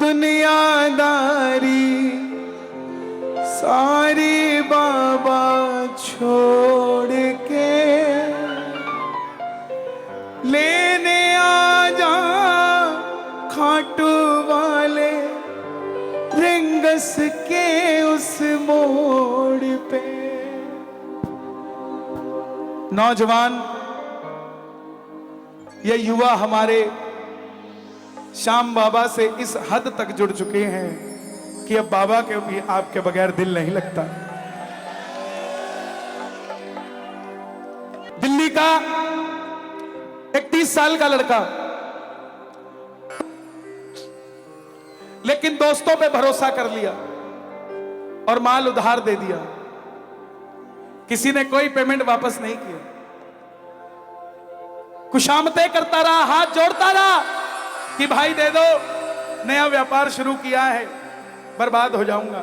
दुनियादारी सारी बाबा छोड़ के लेने आ जा खाटू वाले रिंगस के उस मोड़ पे। नौजवान, ये युवा हमारे श्याम बाबा से इस हद तक जुड़ चुके हैं कि अब बाबा के भी आपके बगैर दिल नहीं लगता। दिल्ली का एक 30 साल का लड़का, लेकिन दोस्तों पे भरोसा कर लिया और माल उधार दे दिया। किसी ने कोई पेमेंट वापस नहीं किया। खुशामतें करता रहा, हाथ जोड़ता रहा कि भाई दे दो, नया व्यापार शुरू किया है, बर्बाद हो जाऊंगा।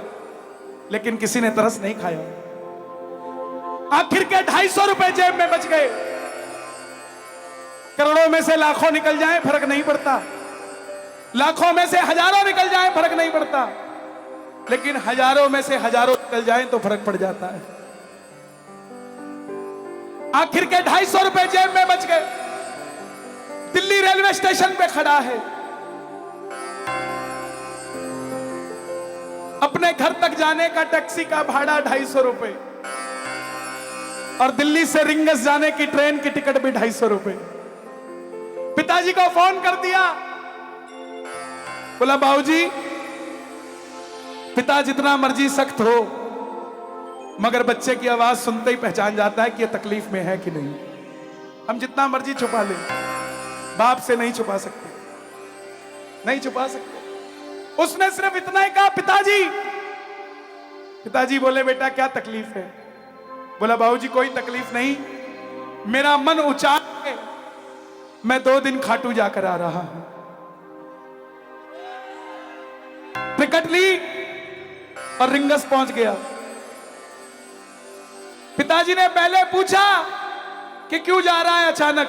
लेकिन किसी ने तरस नहीं खाया। आखिर के 250 रुपए जेब में बच गए। करोड़ों में से लाखों निकल जाए फर्क नहीं पड़ता, लाखों में से हजारों निकल जाए फर्क नहीं पड़ता, लेकिन हजारों में से हजारों निकल जाए तो फर्क पड़ जाता है। आखिर के 250 रुपए जेब में बच गए। दिल्ली रेलवे स्टेशन पे खड़ा है, अपने घर तक जाने का टैक्सी का भाड़ा 250 रुपए और दिल्ली से रिंगस जाने की ट्रेन की टिकट भी 250 रुपए। पिताजी को फोन कर दिया, बोला बाबूजी, पिता जितना मर्जी सख्त हो मगर बच्चे की आवाज सुनते ही पहचान जाता है कि ये तकलीफ में है कि नहीं। हम जितना मर्जी छुपा लें, बाप से नहीं छुपा सकते, नहीं छुपा सकते। उसने सिर्फ इतना ही कहा, पिताजी। पिताजी बोले, बेटा क्या तकलीफ है? बोला, बाबूजी कोई तकलीफ नहीं, मेरा मन उचाट है, मैं 2 दिन खाटू जाकर आ रहा हूं। टिकट ली और रिंगस पहुंच गया। पिताजी ने पहले पूछा कि क्यों जा रहा है अचानक।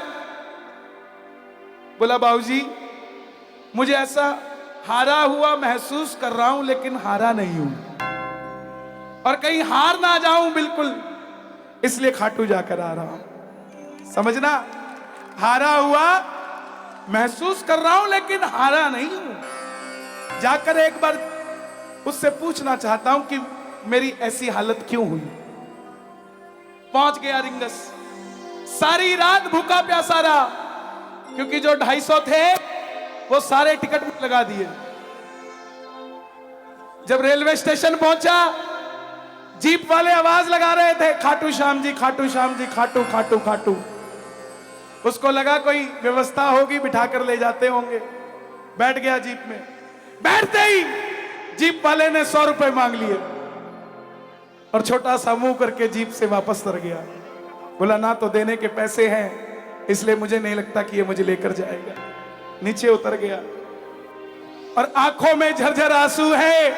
बोला, बाबूजी मुझे ऐसा हारा हुआ महसूस कर रहा हूं, लेकिन हारा नहीं हूं और कहीं हार ना जाऊं बिल्कुल, इसलिए खाटू जाकर आ रहा हूं। समझना, हारा हुआ महसूस कर रहा हूं लेकिन हारा नहीं हूं। जाकर एक बार उससे पूछना चाहता हूं कि मेरी ऐसी हालत क्यों हुई। पहुंच गया रिंगस, सारी रात भूखा प्यासा रहा, क्योंकि जो 250 थे वो सारे टिकट में लगा दिए। जब रेलवे स्टेशन पहुंचा, जीप वाले आवाज लगा रहे थे, खाटू श्याम जी, खाटू श्याम जी, खाटू खाटू खाटू। उसको लगा कोई व्यवस्था होगी, बिठा कर ले जाते होंगे। बैठ गया जीप में। बैठते ही जीप वाले ने 100 रुपए मांग लिए और छोटा सा मुंह करके जीप से वापस उतर गया। बोला, ना तो देने के पैसे हैं, इसलिए मुझे नहीं लगता कि ये मुझे लेकर जाएगा। नीचे उतर गया और आंखों में झरझर आंसू है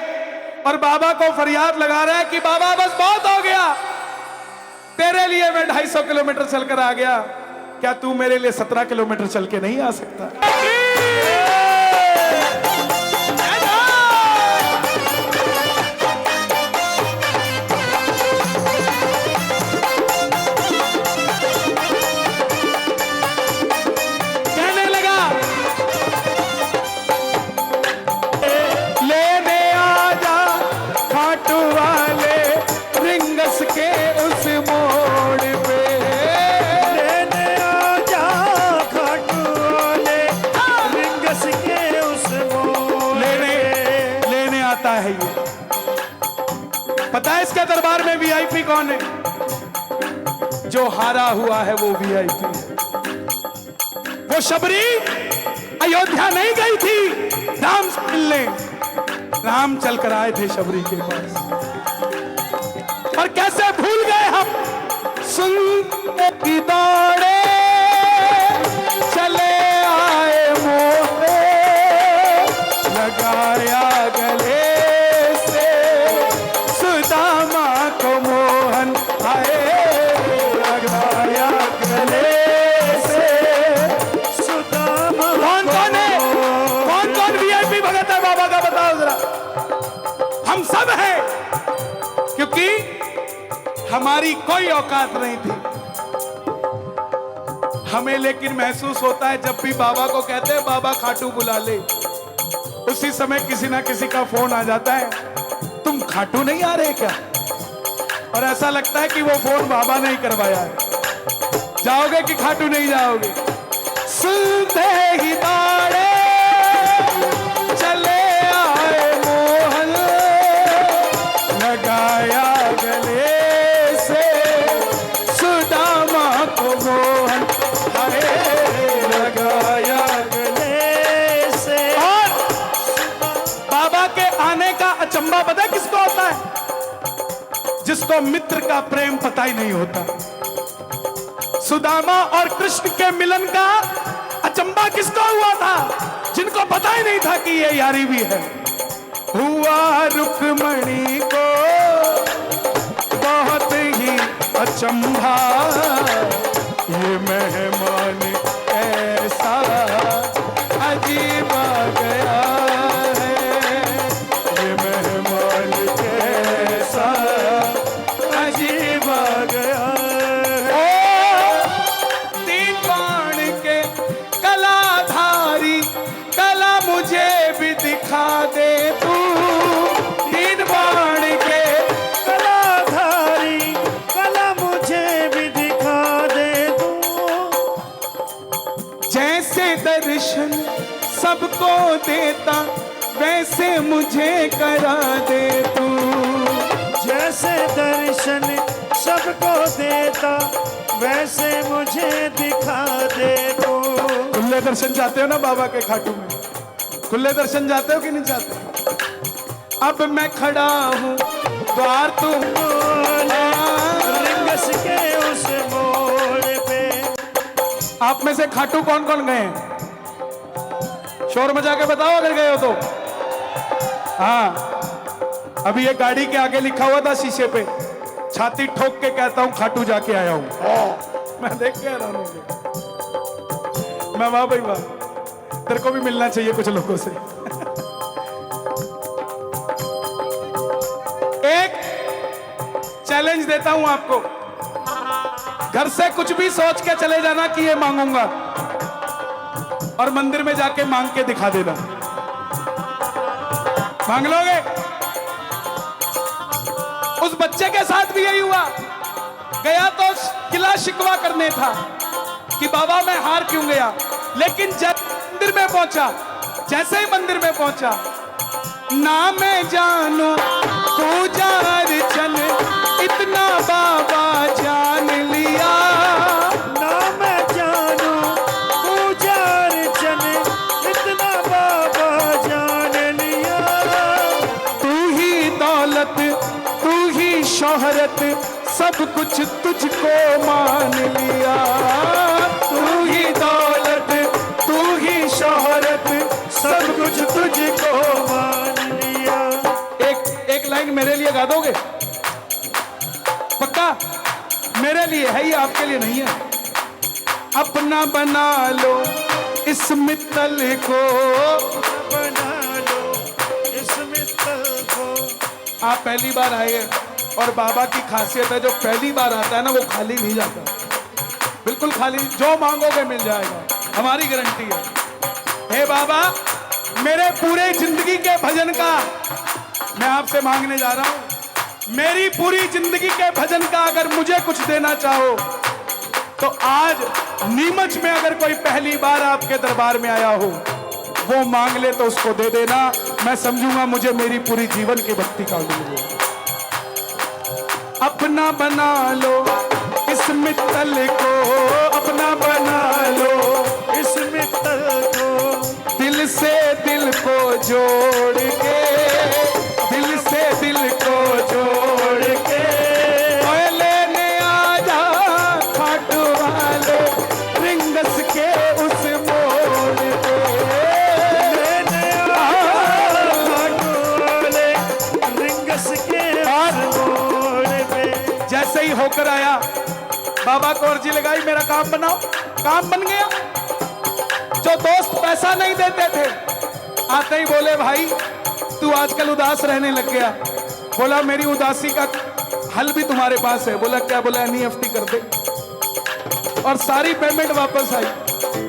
और बाबा को फरियाद लगा रहा है कि बाबा बस बहुत हो गया, तेरे लिए मैं 250 किलोमीटर चलकर आ गया, क्या तू मेरे लिए 17 किलोमीटर चल के नहीं आ सकता? कहने लगा, लेने आ जा खाटू वाले रिंगस के उस मोड़ पे। है ये पता है इसके दरबार में वीआईपी कौन है? जो हारा हुआ है वो वीआईपी है। वो शबरी अयोध्या नहीं गई थी राम से मिलने, राम चल कर आए थे शबरी के पास। और कैसे भूल गए हम, सुन की दौड़े चले आए मोहे, लगाया गले स्वागत है बाबा का, बताओ जरा। हम सब हैं, क्योंकि हमारी कोई औकात नहीं थी। हमें लेकिन महसूस होता है जब भी बाबा को कहते हैं बाबा खाटू बुला ले, उसी समय किसी ना किसी का फोन आ जाता है, तुम खाटू नहीं आ रहे क्या? और ऐसा लगता है कि वो फोन बाबा ने ही करवाया है। जाओगे कि खाटू नहीं जाओगे? सुनते ही ताड़े चले आए मोहन, लगाया गले से सुदामा को मोहन, लगाया गले से। और बाबा के आने का अचंभा पता है किसको होता है? जिसको मित्र का प्रेम पता ही नहीं होता। सुदामा और कृष्ण के मिलन का अचंभा किसको हुआ था? जिनको पता ही नहीं था कि ये यारी भी है। हुआ रुक्मणी को बहुत ही अचंभा, ये मेहमान ऐसा अजीब आ गया है, ये मेहमान कैसा अजीब आ गया है। ओ तीन बाण के कलाधारी, कला मुझे भी दिखा दे तू। तीन बाण के कलाधारी, कला मुझे भी दिखा दे तू। जैसे दर्शन सबको देता, वैसे मुझे करा दे तू। जैसे दर्शन सबको देता, वैसे मुझे दिखा दे तू। खुले दर्शन जाते हो ना बाबा के खाटू में? खुले दर्शन जाते हो कि नहीं जाते? अब मैं खड़ा हूँ द्वार तुम रिंगस के उस मोड़ पे। आप में से खाटू कौन कौन गए हैं? शोर मचा के बताओ अगर गए हो तो। हाँ, अभी ये गाड़ी के आगे लिखा हुआ था शीशे पे, छाती ठोक के कहता हूँ खाटू जाके आया हूँ। मैं देख के हैरान हो गया। मैं वाह भाई वाह, तेरे को भी मिलना चाहिए कुछ लोगों से। एक चैलेंज देता हूं आपको, घर से कुछ भी सोच के चले जाना कि ये मांगूंगा, और मंदिर में जाके मांग के दिखा देना। मांग लोगे? उस बच्चे के साथ भी यही हुआ। गया तो किला शिकवा करने था कि बाबा मैं हार क्यों गया, लेकिन जब मंदिर में पहुंचा, जैसे ही मंदिर में पहुंचा, ना मैं जानू पूजा अर्चन इतना बाबा जान लिया। ना मैं जानू पूजा अर्चन इतना बाबा जान लिया। तू ही दौलत, तू ही शोहरत, सब कुछ तुझको मान लिया। तू ही दौलत, तू ही शोहरत, सब कुछ तुझको मान लिया। एक लाइन मेरे लिए गा दोगे? पक्का? मेरे लिए है, ये आपके लिए नहीं है। अपना बना लो इस मित्तल को, बना लो इस मित्तल को। आप पहली बार आए हैं, और बाबा की खासियत है जो पहली बार आता है ना वो खाली नहीं जाता, बिल्कुल खाली। जो मांगोगे मिल जाएगा, हमारी गारंटी है। हे बाबा, मेरे पूरे जिंदगी के भजन का मैं आपसे मांगने जा रहा हूं। मेरी पूरी जिंदगी के भजन का अगर मुझे कुछ देना चाहो तो आज नीमच में अगर कोई पहली बार आपके दरबार में आया हो, वो मांग ले तो उसको दे देना। मैं समझूंगा मुझे मेरी पूरी जीवन की भक्ति का मिल गया। अपना बना लो इस मित्तल को, अपना बना लो इस मित्तल को। दिल से दिल को जोड़ के, दिल से दिल को जोड़ के, ओए लेने आजा खाटू वाले रिंगस के उस मोड़ पे। लेने आजा खाटू वाले रिंगस के उस मोड़ पे। जैसे ही होकर आया, बाबा को अर्जी लगाई मेरा काम बनाओ, काम बन गया। जो दोस्त पैसा नहीं देते थे आते ही बोले भाई तू आजकल उदास रहने लग गया। बोला मेरी उदासी का हल भी तुम्हारे पास है। बोला क्या? बोला एनईएफटी कर दे। और सारी पेमेंट वापस आई।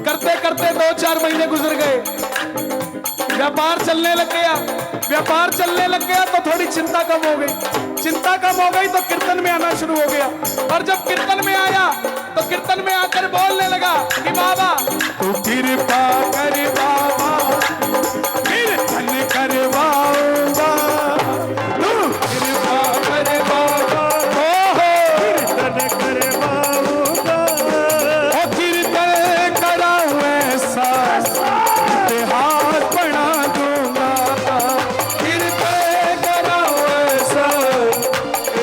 करते करते 2-4 महीने गुजर गए, व्यापार चलने लग गया। व्यापार चलने लग गया तो थोड़ी चिंता कम हो गई। चिंता कम हो गई तो कीर्तन में आना शुरू हो गया। और जब कीर्तन में आया तो कीर्तन में आकर बोलने लगा कि बाबा तू कृपा कर बाबा, कीर्तन करवाऊंगा, तू कृपा कर बाबा, कीर्तन करवाऊंगा, ओ कीर्तन कराऊं ऐसा इतिहास बना दूंगा, कीर्तन कराऊं ऐसा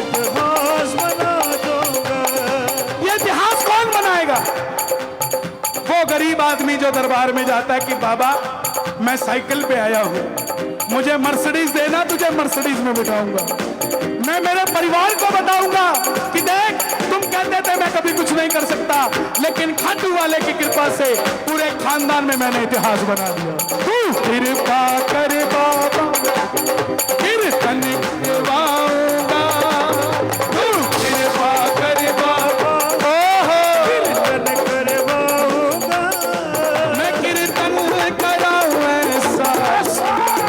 इतिहास बना दूंगा। ये इतिहास कौन बनाएगा? वो गरीब आदमी जो दरबार में जाता है कि बाबा मैं साइकिल पे आया हूं, मुझे मर्सिडीज देना, तुझे मर्सिडीज में बिठाऊंगा। मैं मेरे परिवार को बताऊंगा कि देख तुम कहते थे मैं कभी कुछ नहीं कर सकता, लेकिन खाटू वाले की कृपा से पूरे खानदान में मैंने इतिहास बना दिया। तू कृपा कर बाबा, कीर्तन करवाऊंगा, तू कृपा कर बाबा, कीर्तन करवाऊंगा, मैं कीर्तन कराऊं ऐसा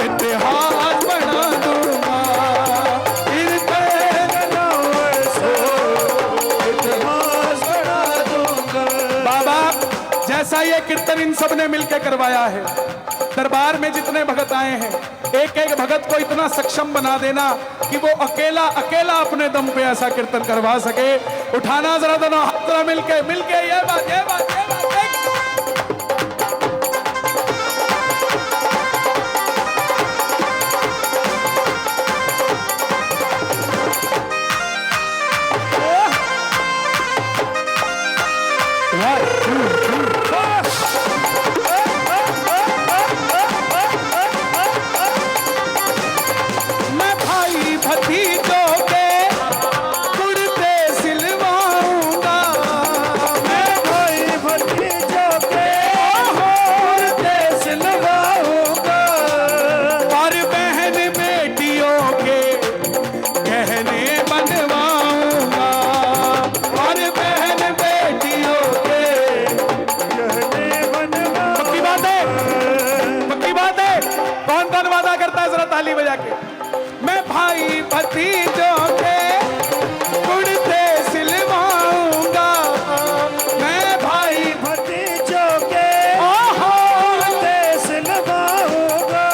इतिहास बना दूंगा, कीर्तन कराऊं ऐसा इतिहास बना दूंगा। बाबा जैसा ये कीर्तन इन सब ने मिलकर करवाया है, दरबार में जितने भगत आए हैं, एक एक भगत को इतना सक्षम बना देना कि वो अकेला अकेला अपने दम पे ऐसा कीर्तन करवा सके। उठाना जरा दोनों हाथ, जरा मिलके ये बात एक। मैं भाई भतीजों के कुर्ते सिलवाऊंगा, मैं भाई भतीजों के कुर्ते सिलवाऊंगा, और बहन बेटियों के गहने बनवाऊंगा, और बहन बेटियों के गहने बनवा। पक्की बात है, पक्की बात है। कौन कौन वादा करता है जरा ताली बजा के? मैं भाई भतीजों के कुर्ते सिलवाऊंगा, मैं भाई भतीजों के ओहो, कुर्ते सिलवाऊंगा,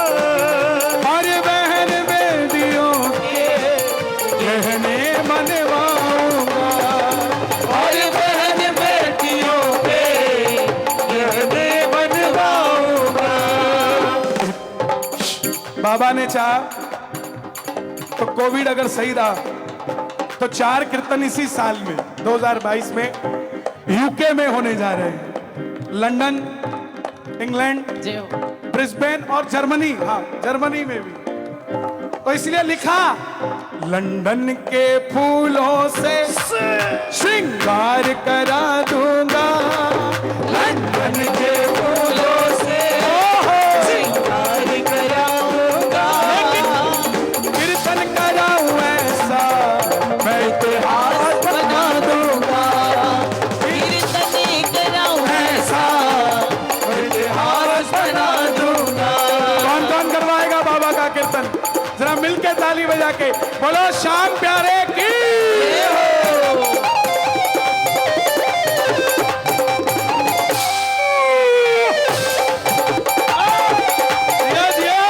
और बहन बेटियों के गहने बनवाऊंगा, और बहन बेटियों के गहने बनवाऊंगा। बाबा ने चाहा तो कोविड अगर सही रहा तो 4 कीर्तन इसी साल में 2022 में यूके में होने जा रहे हैं। लंदन, इंग्लैंड, ब्रिस्बेन और जर्मनी। हाँ, जर्मनी में भी। तो इसलिए लिखा लंदन के फूलों से श्रृंगार करा दूंगा, लंदन के फूलों से श्रृंगार कराऊंगा, कीर्तन कराऊं ऐसा मैं इतिहास बना दूंगा, कीर्तन कराऊं ऐसा मैं इतिहास बना दूंगा। कौन कौन करवाएगा बाबा का कीर्तन? जरा मिलके ताली बजा के बोलो श्याम प्यारे की। जिया, जिया।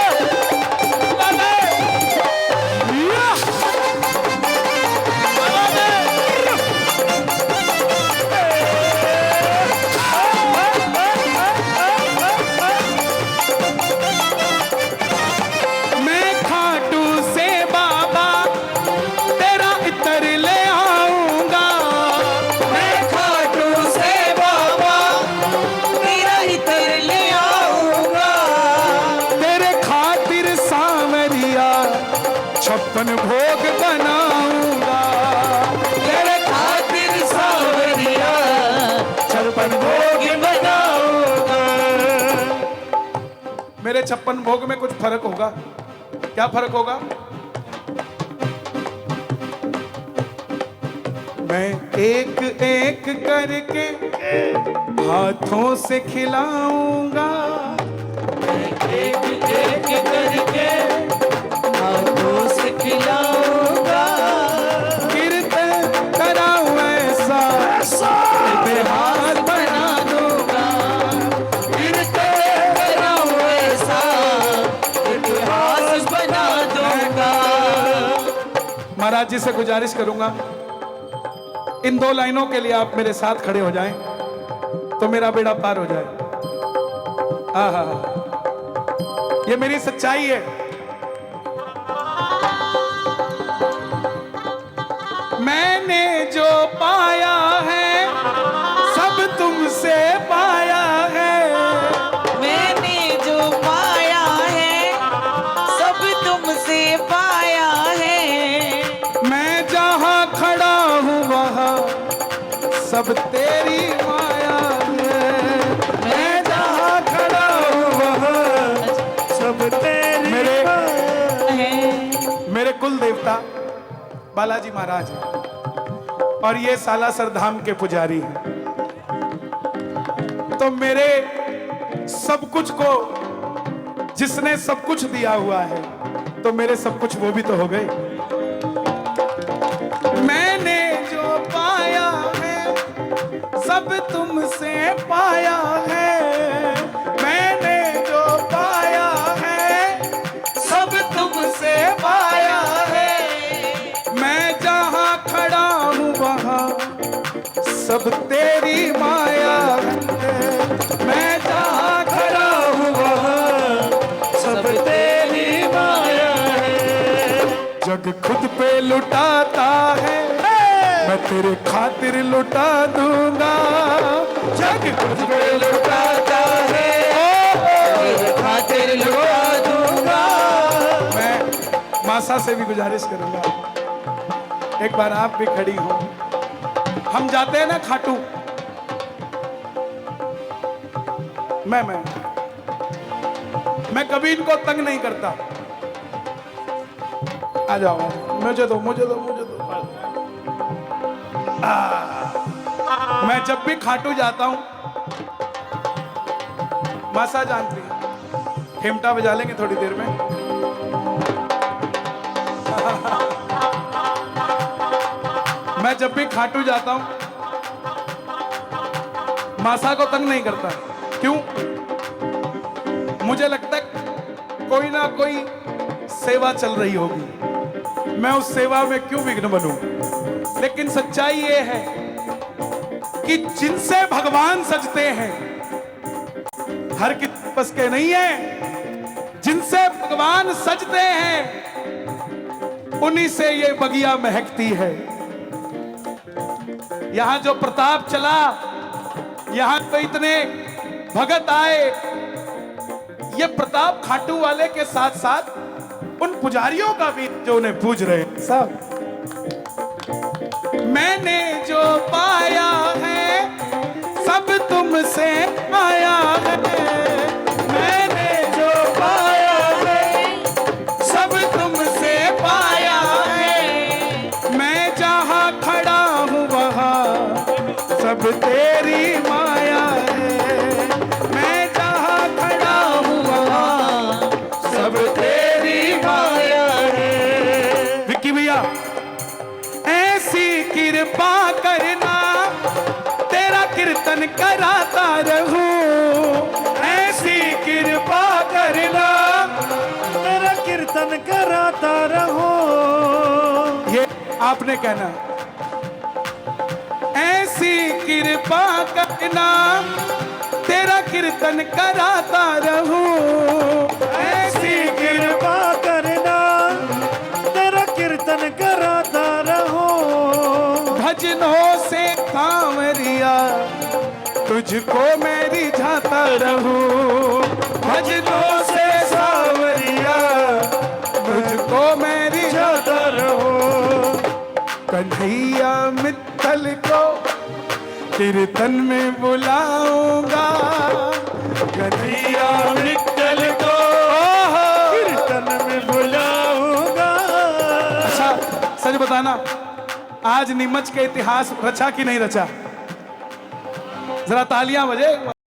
मैं खाटू से बाबा तेरा इतर ले आऊंगा, मैं खाटू से बाबा तेरा इतर ले आऊंगा, तेरे खातिर सांवरिया 56 भोग बनाऊंगा, तेरे खातिर सांवरिया 56 भोग बनाऊंगा। मेरे 56 भोग में कुछ फर्क होगा। क्या फर्क होगा? मैं एक एक करके हाथों से खिलाऊंगा, एक एक करके हाथों से खिलाऊंगा, कीर्तन कराऊं ऐसा इतिहास बना दूंगा, कीर्तन कराऊं ऐसा इतिहास बना दूंगा। महाराज जी से गुजारिश करूंगा, इन 2 लाइनों के लिए आप मेरे साथ खड़े हो जाएं तो मेरा बेड़ा पार हो जाए। आहा, ये मेरी सच्चाई है। मैंने जो पाया है सब तुमसे पाया है, मैंने जो पाया है सब तुमसे पाया है, मैं जहां खड़ा हूं वहां सब तेरी माया है, मैं जहां खड़ा हूं वहां सब तेरी मेरे कुल देवता बालाजी महाराज हैं और ये सालासर धाम के पुजारी हैं। तो मेरे सब कुछ को जिसने सब कुछ दिया हुआ है तो मेरे सब कुछ वो भी तो हो गए। मैंने जो पाया है सब तुमसे पाया है, मैंने जो पाया है सब तुमसे पाया है, मैं जहां खड़ा हूं वहां सब तेरी माया है, मैं जहां खड़ा हूं वहां सब तेरी माया है। जग खुद पे लुटाता है मैं तेरे खातिर लुटा दूंगा, जग खुद पे लुटाता है तेरे खातिर लुटा दूंगा। मैं मासा से भी गुजारिश करूंगा, एक बार आप भी खड़ी हो। हम जाते हैं ना खाटू, मैं कभी इनको तंग नहीं करता। आ जाओ, मुझे दो मुझे दो मुझे दो। मैं जब भी खाटू जाता हूं, मासा जानती है, खेमटा बजा लेंगे थोड़ी देर में। मैं जब भी खाटू जाता हूं मासा को तंग नहीं करता। क्यों? मुझे लगता है कोई ना कोई सेवा चल रही होगी, मैं उस सेवा में क्यों विघ्न बनूं। लेकिन सच्चाई ये है कि जिनसे भगवान सजते हैं हर किसी बस के नहीं है, जिनसे भगवान सजते हैं उन्हीं से ये बगिया महकती है। यहां जो प्रताप चला, यहां तो इतने भगत आए, ये प्रताप खाटू वाले के साथ साथ उन पुजारियों का भी जो उन्हें पूज रहे हैं सब। मैंने जो पाया है सब तुमसे पाया है, मैंने जो पाया है सब तुमसे पाया है, मैं जहां खड़ा हूं वहां सब तेरी माया है, मैं जहां खड़ा हूं वहां सब तेरी माया है। विक्की भैया, ऐसी कृपा करना तेरा कीर्तन कराता रहूं, ऐसी कृपा करना तेरा कीर्तन कराता रहो। ये आपने कहना, ऐसी कृपा करना तेरा कीर्तन कराता रहूं, ऐसी कृपा करना तेरा कीर्तन कराता रहो। भजनों से कांवरिया तुझको मैं रिझाता रहूं, भजनों से सांवरिया तुझको मैं रिझाता रहूं। कन्हैया मित्तल को कीर्तन में बुलाऊंगा, कन्हैया मित्तल को सच बताना, आज नीमच के इतिहास रचा कि नहीं रचा? जरा तालियां बजे।